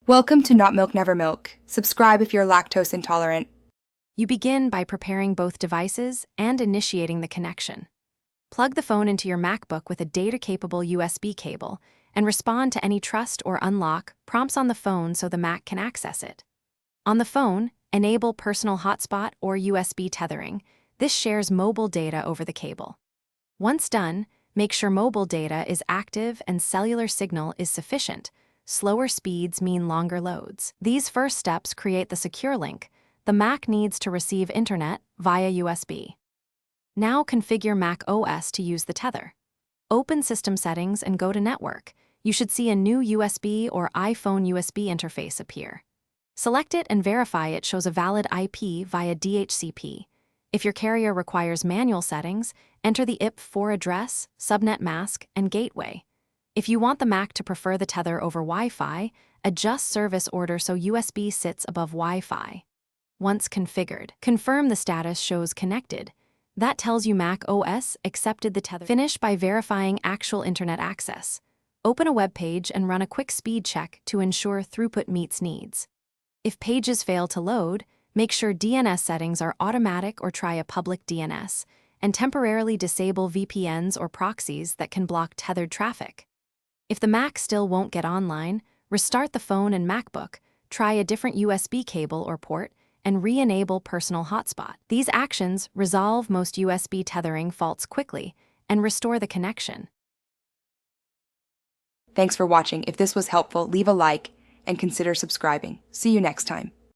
Welcome to Not Milk Never Milk. Subscribe if you're lactose intolerant. You begin by preparing both devices and initiating the connection. Plug the phone into your MacBook with a data-capable USB cable and respond to any trust or unlock prompts on the phone so the Mac can access it. On the phone, enable personal hotspot or USB tethering. This shares mobile data over the cable. Once done, make sure mobile data is active and cellular signal is sufficient. Slower speeds mean longer loads. These first steps create the secure link. The Mac needs to receive internet via USB. Now configure Mac OS to use the tether. Open System Settings and go to Network. You should see a new USB or iPhone USB interface appear. Select it and verify it shows a valid IP via DHCP. If your carrier requires manual settings, enter the IP4 address, subnet mask, and gateway. If you want the Mac to prefer the tether over Wi-Fi, adjust service order so USB sits above Wi-Fi. Once configured, confirm the status shows connected. That tells you Mac OS accepted the tether. Finish by verifying actual internet access. Open a web page and run a quick speed check to ensure throughput meets needs. If pages fail to load, make sure DNS settings are automatic or try a public DNS, and temporarily disable VPNs or proxies that can block tethered traffic. If the Mac still won't get online, restart the phone and MacBook, try a different USB cable or port, and re-enable personal hotspot. These actions resolve most USB tethering faults quickly and restore the connection. Thanks for watching. If this was helpful, leave a like and consider subscribing. See you next time.